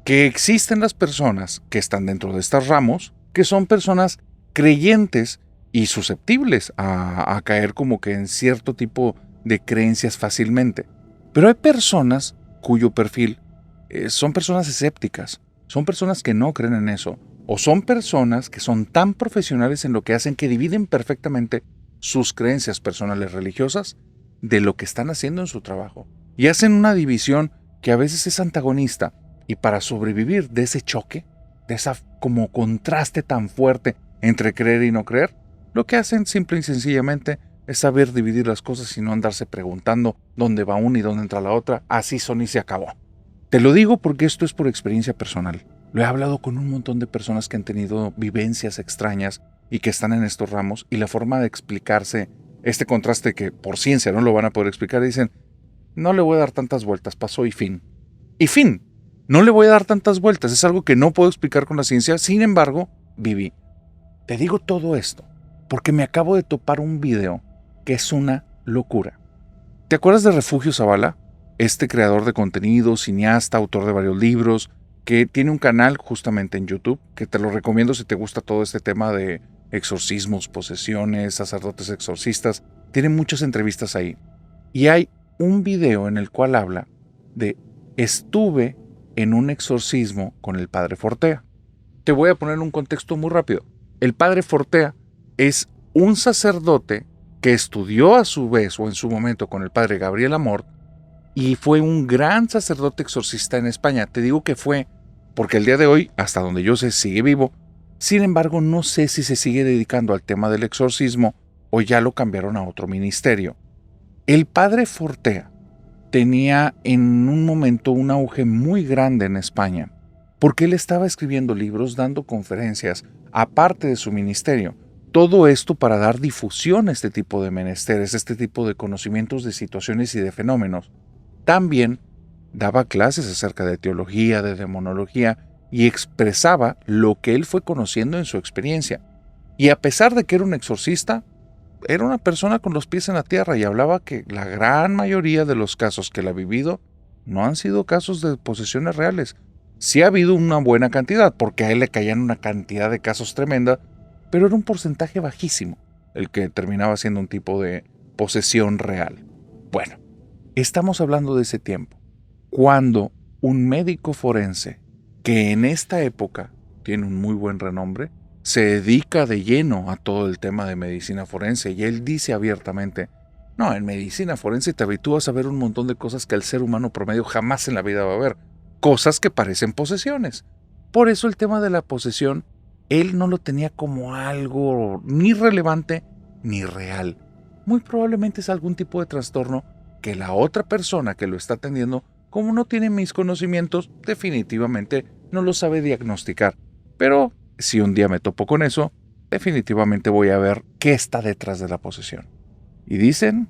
que existen las personas que están dentro de estos ramos, que son personas creyentes y susceptibles a caer como que en cierto tipo de creencias fácilmente. Pero hay personas cuyo perfil son personas escépticas, son personas que no creen en eso, o son personas que son tan profesionales en lo que hacen que dividen perfectamente sus creencias personales religiosas de lo que están haciendo en su trabajo. Y hacen una división que a veces es antagonista. Y para sobrevivir de ese choque, de esa como contraste tan fuerte entre creer y no creer, lo que hacen simple y sencillamente es saber dividir las cosas y no andarse preguntando dónde va una y dónde entra la otra. Así son y se acabó. Te lo digo porque esto es por experiencia personal. Lo he hablado con un montón de personas que han tenido vivencias extrañas y que están en estos ramos, y la forma de explicarse este contraste que por ciencia no lo van a poder explicar, dicen, no le voy a dar tantas vueltas, pasó y fin. Y fin. No le voy a dar tantas vueltas, es algo que no puedo explicar con la ciencia, sin embargo, viví. Te digo todo esto porque me acabo de topar un video que es una locura. ¿Te acuerdas de Refugio Zavala? Este creador de contenido, cineasta, autor de varios libros, que tiene un canal justamente en YouTube, que te lo recomiendo si te gusta todo este tema de exorcismos, posesiones, sacerdotes exorcistas. Tiene muchas entrevistas ahí. Y hay un video en el cual habla de estuve en un exorcismo con el padre Fortea. Te voy a poner un contexto muy rápido. El padre Fortea es un sacerdote que estudió a su vez o en su momento con el padre Gabriel Amort y fue un gran sacerdote exorcista en España. Te digo que fue porque el día de hoy, hasta donde yo sé, sigue vivo. Sin embargo, no sé si se sigue dedicando al tema del exorcismo o ya lo cambiaron a otro ministerio. El padre Fortea tenía en un momento un auge muy grande en España, porque él estaba escribiendo libros, dando conferencias, aparte de su ministerio. Todo esto para dar difusión a este tipo de menesteres, este tipo de conocimientos de situaciones y de fenómenos. También daba clases acerca de teología, de demonología, y expresaba lo que él fue conociendo en su experiencia. Y a pesar de que era un exorcista, era una persona con los pies en la tierra y hablaba que la gran mayoría de los casos que él ha vivido no han sido casos de posesiones reales. Sí ha habido una buena cantidad, porque a él le caían una cantidad de casos tremenda, pero era un porcentaje bajísimo el que terminaba siendo un tipo de posesión real. Bueno, estamos hablando de ese tiempo, cuando un médico forense, que en esta época tiene un muy buen renombre, se dedica de lleno a todo el tema de medicina forense, y él dice abiertamente, no, en medicina forense te habitúas a ver un montón de cosas que el ser humano promedio jamás en la vida va a ver, cosas que parecen posesiones. Por eso el tema de la posesión, él no lo tenía como algo ni relevante ni real. Muy probablemente es algún tipo de trastorno que la otra persona que lo está atendiendo, como no tiene mis conocimientos, definitivamente no lo sabe diagnosticar. Pero si un día me topo con eso, definitivamente voy a ver qué está detrás de la posesión. Y dicen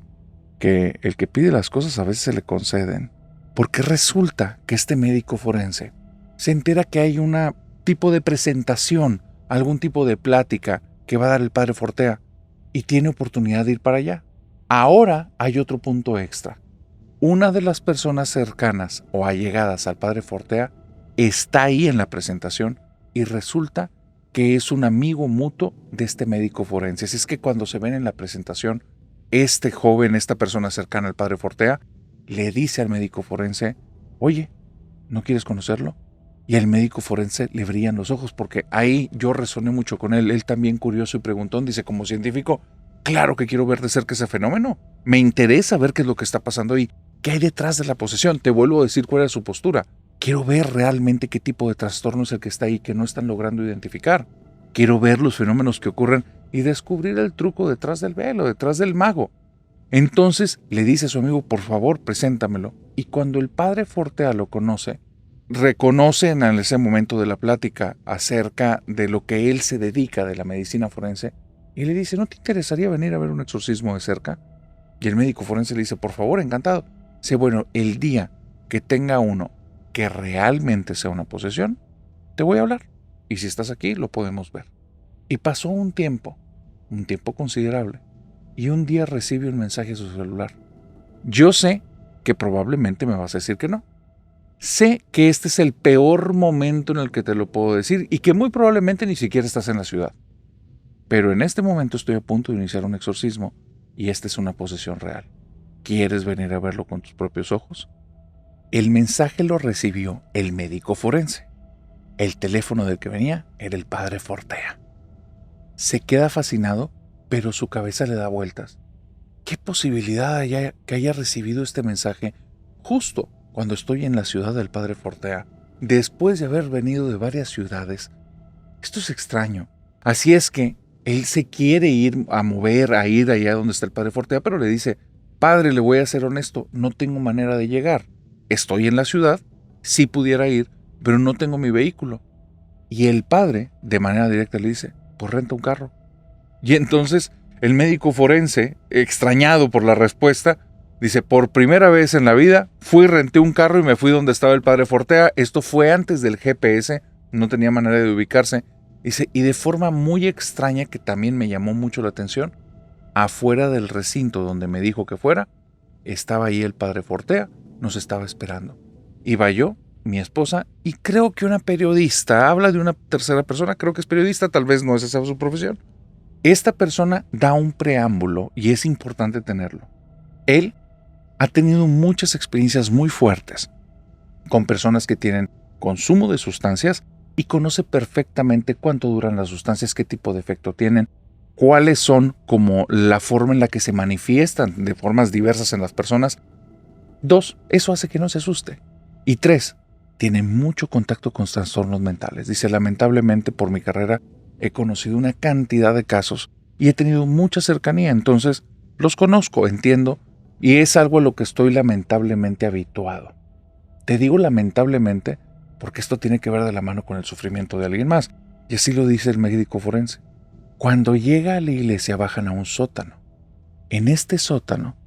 que el que pide las cosas a veces se le conceden, porque resulta que este médico forense se entera que hay un tipo de presentación, algún tipo de plática que va a dar el padre Fortea, y tiene oportunidad de ir para allá. Ahora hay otro punto extra. Una de las personas cercanas o allegadas al padre Fortea está ahí en la presentación y resulta que es un amigo mutuo de este médico forense. Así es que cuando se ven en la presentación, este joven, esta persona cercana al padre Fortea, le dice al médico forense, oye, ¿no quieres conocerlo? Y al médico forense le brillan los ojos, porque ahí yo resoné mucho con él. Él también curioso y preguntón, dice, como científico, claro que quiero ver de cerca ese fenómeno. Me interesa ver qué es lo que está pasando ahí. ¿Qué hay detrás de la posesión? Te vuelvo a decir cuál es su postura. Quiero ver realmente qué tipo de trastorno es el que está ahí que no están logrando identificar. Quiero ver los fenómenos que ocurren y descubrir el truco detrás del velo, detrás del mago. Entonces le dice a su amigo, por favor, preséntamelo. Y cuando el padre Fortea lo conoce, reconoce en ese momento de la plática acerca de lo que él se dedica de la medicina forense y le dice, ¿no te interesaría venir a ver un exorcismo de cerca? Y el médico forense le dice, por favor, encantado. Dice, bueno, el día que tenga uno que realmente sea una posesión, te voy a hablar. Y si estás aquí, lo podemos ver. Y pasó un tiempo considerable, y un día recibe un mensaje a su celular. Yo sé que probablemente me vas a decir que no. Sé que este es el peor momento en el que te lo puedo decir y que muy probablemente ni siquiera estás en la ciudad. Pero en este momento estoy a punto de iniciar un exorcismo y esta es una posesión real. ¿Quieres venir a verlo con tus propios ojos? El mensaje lo recibió el médico forense. El teléfono del que venía era el padre Fortea. Se queda fascinado, pero su cabeza le da vueltas. ¿Qué posibilidad hay que haya recibido este mensaje justo cuando estoy en la ciudad del padre Fortea, después de haber venido de varias ciudades? Esto es extraño. Así es que él se quiere ir allá donde está el padre Fortea, pero le dice, padre, le voy a ser honesto, no tengo manera de llegar. Estoy en la ciudad, sí pudiera ir, pero no tengo mi vehículo. Y el padre, de manera directa, le dice, pues renta un carro. Y entonces el médico forense, extrañado por la respuesta, dice, por primera vez en la vida, renté un carro y me fui donde estaba el padre Fortea. Esto fue antes del GPS, no tenía manera de ubicarse. Dice, y de forma muy extraña, que también me llamó mucho la atención, afuera del recinto donde me dijo que fuera, estaba ahí el padre Fortea, nos estaba esperando. Iba yo, mi esposa, y creo que una periodista, habla de una tercera persona, creo que es periodista, tal vez no es esa su profesión. Esta persona da un preámbulo y es importante tenerlo. Él ha tenido muchas experiencias muy fuertes con personas que tienen consumo de sustancias y conoce perfectamente cuánto duran las sustancias, qué tipo de efecto tienen, cuáles son como la forma en la que se manifiestan de formas diversas en las personas. 2, eso hace que no se asuste. Y 3, tiene mucho contacto con trastornos mentales. Dice, lamentablemente por mi carrera he conocido una cantidad de casos y he tenido mucha cercanía, entonces los conozco, entiendo, y es algo a lo que estoy lamentablemente habituado. Te digo lamentablemente porque esto tiene que ver de la mano con el sufrimiento de alguien más, y así lo dice el médico forense. Cuando llega a la iglesia bajan a un sótano. En este sótano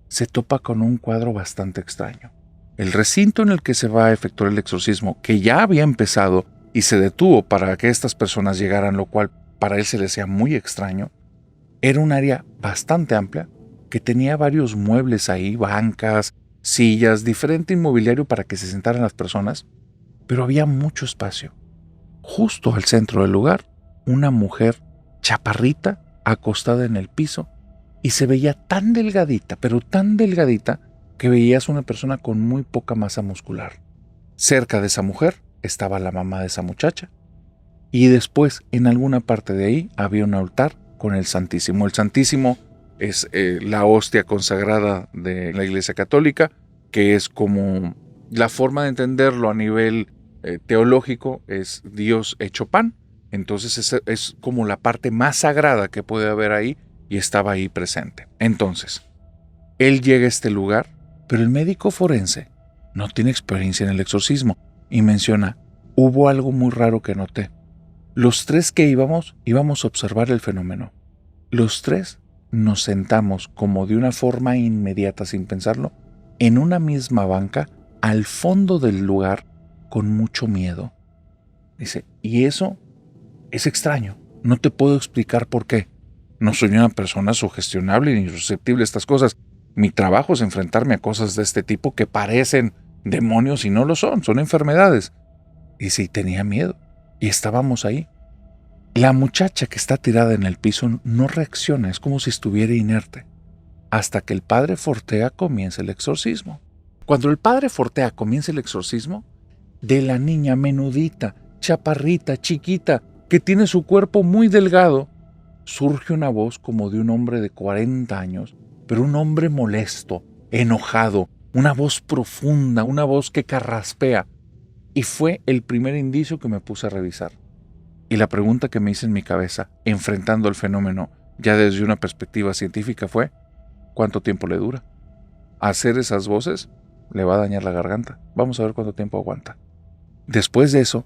se topa con un cuadro bastante extraño. El recinto en el que se va a efectuar el exorcismo, que ya había empezado y se detuvo para que estas personas llegaran, lo cual para él se le hacía muy extraño, era un área bastante amplia que tenía varios muebles ahí, bancas, sillas, diferente inmobiliario para que se sentaran las personas, pero había mucho espacio. Justo al centro del lugar, una mujer chaparrita acostada en el piso y se veía tan delgadita, pero tan delgadita, que veías una persona con muy poca masa muscular. Cerca de esa mujer estaba la mamá de esa muchacha y después en alguna parte de ahí había un altar con el Santísimo. El Santísimo es la hostia consagrada de la Iglesia Católica, que es como la forma de entenderlo a nivel teológico, es Dios hecho pan. Entonces es como la parte más sagrada que puede haber ahí y estaba ahí presente. Entonces, él llega a este lugar, pero el médico forense no tiene experiencia en el exorcismo y menciona, hubo algo muy raro que noté. Los 3 que íbamos a observar el fenómeno. Los 3 nos sentamos como de una forma inmediata, sin pensarlo, en una misma banca al fondo del lugar con mucho miedo. Dice, y eso es extraño, no te puedo explicar por qué. No soy una persona sugestionable ni susceptible a estas cosas. Mi trabajo es enfrentarme a cosas de este tipo que parecen demonios y no lo son, son enfermedades. Y sí, tenía miedo. Y estábamos ahí. La muchacha que está tirada en el piso no reacciona, es como si estuviera inerte, hasta que el padre Fortea comienza el exorcismo. Cuando el padre Fortea comienza el exorcismo, de la niña menudita, chaparrita, chiquita, que tiene su cuerpo muy delgado, surge una voz como de un hombre de 40 años, pero un hombre molesto, enojado, una voz profunda, una voz que carraspea. Y fue el primer indicio que me puse a revisar. Y la pregunta que me hice en mi cabeza, enfrentando el fenómeno ya desde una perspectiva científica, fue: ¿cuánto tiempo le dura? Hacer esas voces le va a dañar la garganta. Vamos a ver cuánto tiempo aguanta. Después de eso,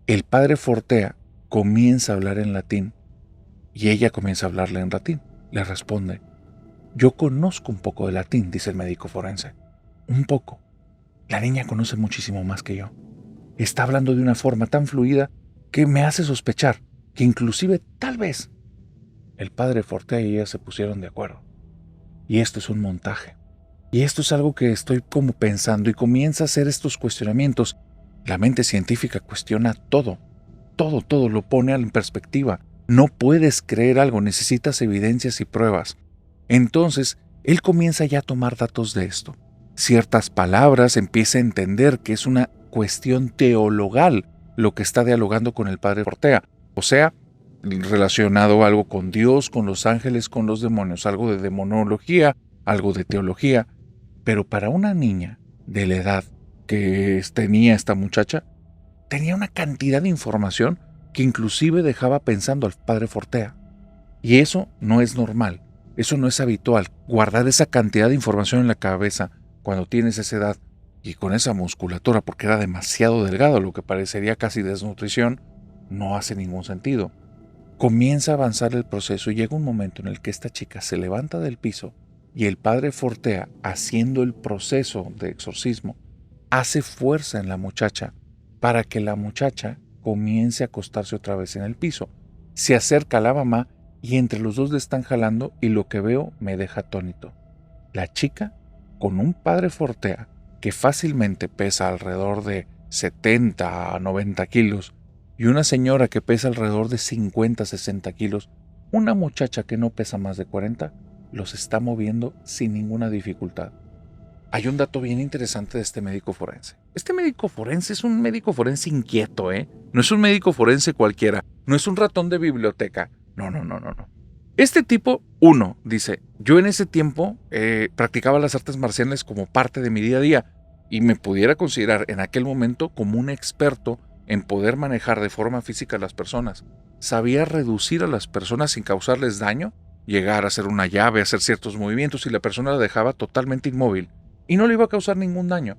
el padre Fortea comienza a hablar en latín y ella comienza a hablarle en latín. Le responde: yo conozco un poco de latín, dice el médico forense. Un poco. La niña conoce muchísimo más que yo. Está hablando de una forma tan fluida que me hace sospechar que inclusive, tal vez, el padre Fortea y ella se pusieron de acuerdo. Y esto es un montaje. Y esto es algo que estoy como pensando y comienza a hacer estos cuestionamientos. La mente científica cuestiona todo. Todo lo pone en perspectiva. No puedes creer algo, necesitas evidencias y pruebas. Entonces, él comienza ya a tomar datos de esto. Ciertas palabras, empieza a entender que es una cuestión teologal lo que está dialogando con el padre Fortea. O sea, relacionado algo con Dios, con los ángeles, con los demonios, algo de demonología, algo de teología. Pero para una niña de la edad que tenía esta muchacha, tenía una cantidad de información que inclusive dejaba pensando al padre Fortea. Y eso no es normal, eso no es habitual. Guardar esa cantidad de información en la cabeza cuando tienes esa edad y con esa musculatura, porque era demasiado delgado, lo que parecería casi desnutrición, no hace ningún sentido. Comienza a avanzar el proceso y llega un momento en el que esta chica se levanta del piso y el padre Fortea, haciendo el proceso de exorcismo, hace fuerza en la muchacha para que la muchacha comience a acostarse otra vez en el piso. Se acerca a la mamá y entre los dos le están jalando y lo que veo me deja atónito. La chica, con un padre Fortea que fácilmente pesa alrededor de 70 a 90 kilos y una señora que pesa alrededor de 50 a 60 kilos, una muchacha que no pesa más de 40, los está moviendo sin ninguna dificultad. Hay un dato bien interesante de este médico forense. Este médico forense es un médico forense inquieto, ¿eh? No es un médico forense cualquiera. No es un ratón de biblioteca. No. Este tipo, dice: yo en ese tiempo practicaba las artes marciales como parte de mi día a día y me pudiera considerar en aquel momento como un experto en poder manejar de forma física a las personas. Sabía reducir a las personas sin causarles daño, llegar a hacer una llave, hacer ciertos movimientos y la persona la dejaba totalmente inmóvil y no le iba a causar ningún daño.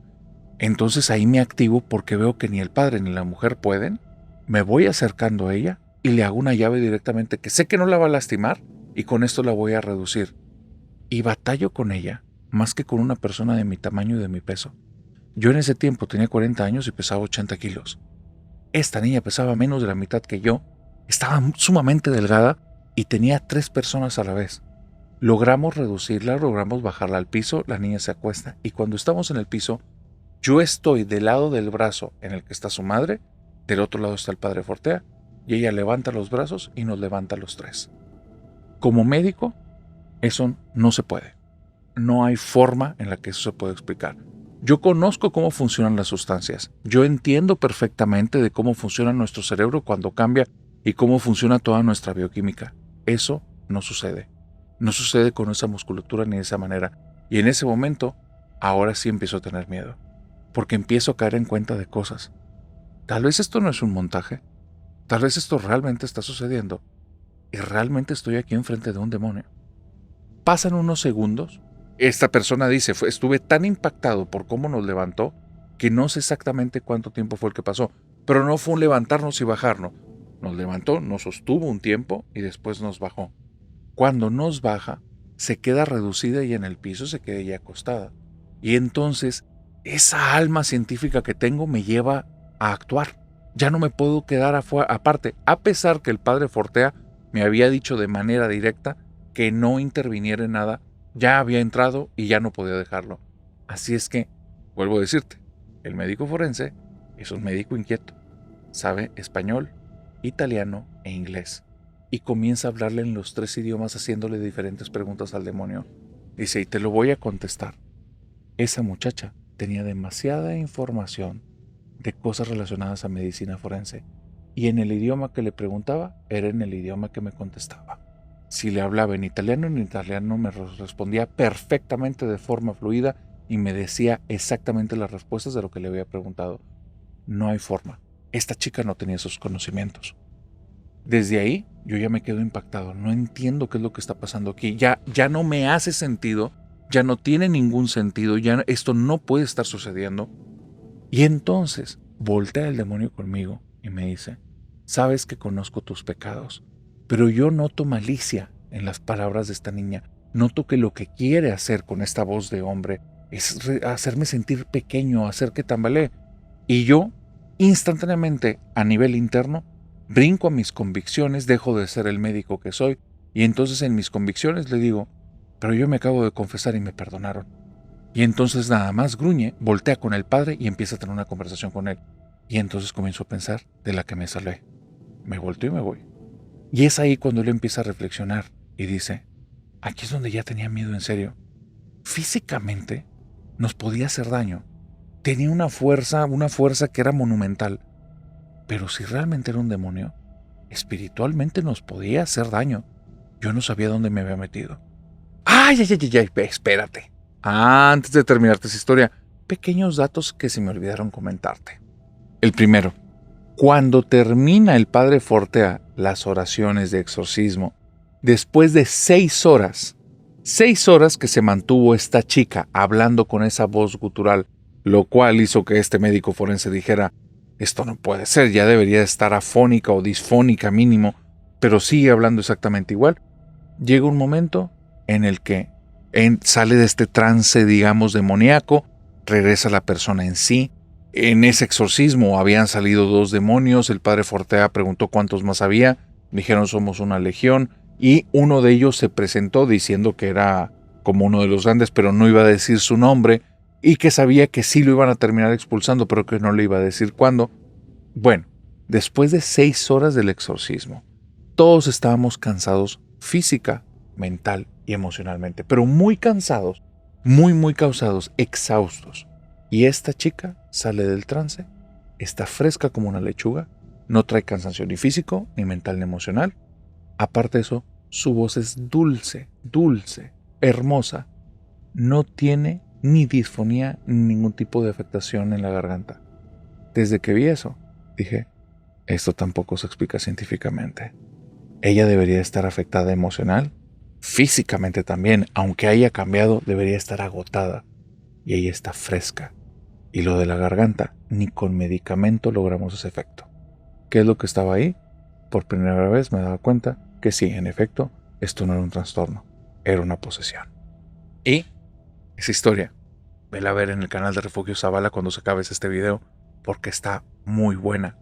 Entonces ahí me activo porque veo que ni el padre ni la mujer pueden. Me voy acercando a ella y le hago una llave directamente que sé que no la va a lastimar y con esto la voy a reducir. Y batallo con ella más que con una persona de mi tamaño y de mi peso. Yo en ese tiempo tenía 40 años y pesaba 80 kilos. Esta niña pesaba menos de la mitad que yo, estaba sumamente delgada y tenía 3 personas a la vez. Logramos reducirla, logramos bajarla al piso, la niña se acuesta y cuando estamos en el piso, yo estoy del lado del brazo en el que está su madre, del otro lado está el padre Fortea y ella levanta los brazos y nos levanta los 3. Como médico, eso no se puede. No hay forma en la que eso se puede explicar. Yo conozco cómo funcionan las sustancias. Yo entiendo perfectamente de cómo funciona nuestro cerebro cuando cambia y cómo funciona toda nuestra bioquímica. Eso no sucede. No sucede con esa musculatura ni de esa manera. Y en ese momento, ahora sí empiezo a tener miedo. Porque empiezo a caer en cuenta de cosas. Tal vez esto no es un montaje. Tal vez esto realmente está sucediendo. Y realmente estoy aquí enfrente de un demonio. Pasan unos segundos. Esta persona dice: estuve tan impactado por cómo nos levantó que no sé exactamente cuánto tiempo fue el que pasó. Pero no fue un levantarnos y bajarnos. Nos levantó, nos sostuvo un tiempo y después nos bajó. Cuando nos baja, se queda reducida y en el piso se queda ella acostada. Y entonces, esa alma científica que tengo me lleva a actuar. Ya no me puedo quedar aparte, a pesar que el padre Fortea me había dicho de manera directa que no interviniera en nada. Ya había entrado y ya no podía dejarlo. Así es que, vuelvo a decirte, el médico forense es un médico inquieto. Sabe español, italiano e inglés. Y comienza a hablarle en los 3 idiomas haciéndole diferentes preguntas al demonio. Dice: y te lo voy a contestar. Esa muchacha tenía demasiada información de cosas relacionadas a medicina forense. Y en el idioma que le preguntaba, era en el idioma que me contestaba. Si le hablaba en italiano me respondía perfectamente de forma fluida y me decía exactamente las respuestas de lo que le había preguntado. No hay forma. Esta chica no tenía esos conocimientos. Desde ahí yo ya me quedo impactado, no entiendo qué es lo que está pasando aquí, ya no me hace sentido, ya no tiene ningún sentido, ya esto no puede estar sucediendo. Y entonces voltea el demonio conmigo y me dice, sabes que conozco tus pecados, pero yo noto malicia en las palabras de esta niña, noto que lo que quiere hacer con esta voz de hombre es hacerme sentir pequeño, hacer que tambalee. Y yo, instantáneamente, a nivel interno, brinco a mis convicciones, dejo de ser el médico que soy, y entonces en mis convicciones le digo, pero yo me acabo de confesar y me perdonaron. Y entonces nada más gruñe, voltea con el padre y empieza a tener una conversación con él. Y entonces comienzo a pensar de la que me salvé. Me volteo y me voy. Y es ahí cuando él empieza a reflexionar y dice, aquí es donde ya tenía miedo en serio. Físicamente nos podía hacer daño. Tenía una fuerza que era monumental. Pero si realmente era un demonio, espiritualmente nos podía hacer daño. Yo no sabía dónde me había metido. ¡Ay, espérate! Antes de terminarte esa historia, pequeños datos que se me olvidaron comentarte. El primero, cuando termina el padre Fortea las oraciones de exorcismo, después de 6 horas que se mantuvo esta chica hablando con esa voz gutural, lo cual hizo que este médico forense dijera, esto no puede ser, ya debería estar afónica o disfónica mínimo, pero sigue hablando exactamente igual. Llega un momento en el que sale de este trance, digamos, demoníaco, regresa la persona en sí. En ese exorcismo habían salido 2 demonios, el padre Fortea preguntó cuántos más había, dijeron somos una legión, y uno de ellos se presentó diciendo que era como uno de los grandes, pero no iba a decir su nombre, y que sabía que sí lo iban a terminar expulsando, pero que no le iba a decir cuándo. Bueno, después de 6 horas del exorcismo, todos estábamos cansados física, mental y emocionalmente, pero muy cansados, muy cansados, exhaustos. Y esta chica sale del trance, está fresca como una lechuga, no trae cansancio ni físico, ni mental, ni emocional. Aparte de eso, su voz es dulce, hermosa. No tiene ni disfonía ni ningún tipo de afectación en la garganta. Desde que vi eso, dije, esto tampoco se explica científicamente. Ella debería estar afectada emocional, físicamente también, aunque haya cambiado, debería estar agotada. Y ella está fresca. Y lo de la garganta, ni con medicamento logramos ese efecto. ¿Qué es lo que estaba ahí? Por primera vez me daba cuenta que sí, en efecto, esto no era un trastorno, era una posesión. Y esa historia, vela a ver en el canal de Refugio Zavala cuando se acabe este video, porque está muy buena.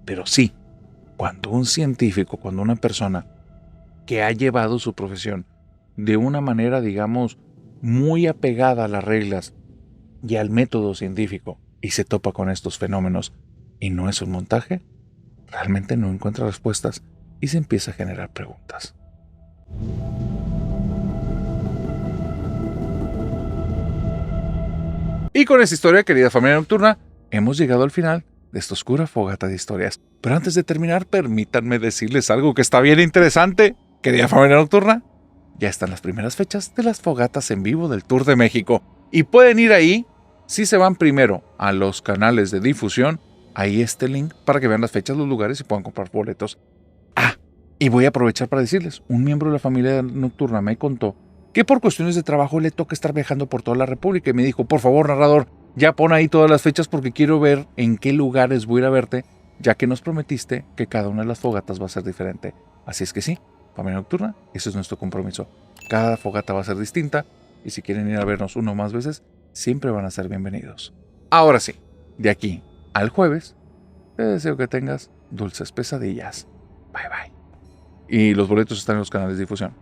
Pero sí, cuando un científico, cuando una persona que ha llevado su profesión de una manera, digamos, muy apegada a las reglas y al método científico y se topa con estos fenómenos y no es un montaje, realmente no encuentra respuestas y se empieza a generar preguntas. Y con esta historia, querida familia nocturna, hemos llegado al final de esta oscura fogata de historias. Pero antes de terminar, permítanme decirles algo que está bien interesante. Querida familia nocturna, ya están las primeras fechas de las fogatas en vivo del Tour de México. Y pueden ir ahí, si se van primero a los canales de difusión, ahí está el link para que vean las fechas, los lugares y puedan comprar boletos. Y voy a aprovechar para decirles, un miembro de la familia nocturna me contó que por cuestiones de trabajo le toca estar viajando por toda la República y me dijo, por favor, narrador, ya pon ahí todas las fechas porque quiero ver en qué lugares voy a ir a verte, ya que nos prometiste que cada una de las fogatas va a ser diferente. Así es que sí, familia nocturna, ese es nuestro compromiso. Cada fogata va a ser distinta y si quieren ir a vernos una o más veces, siempre van a ser bienvenidos. Ahora sí, de aquí al jueves, te deseo que tengas dulces pesadillas. Bye bye. Y los boletos están en los canales de difusión.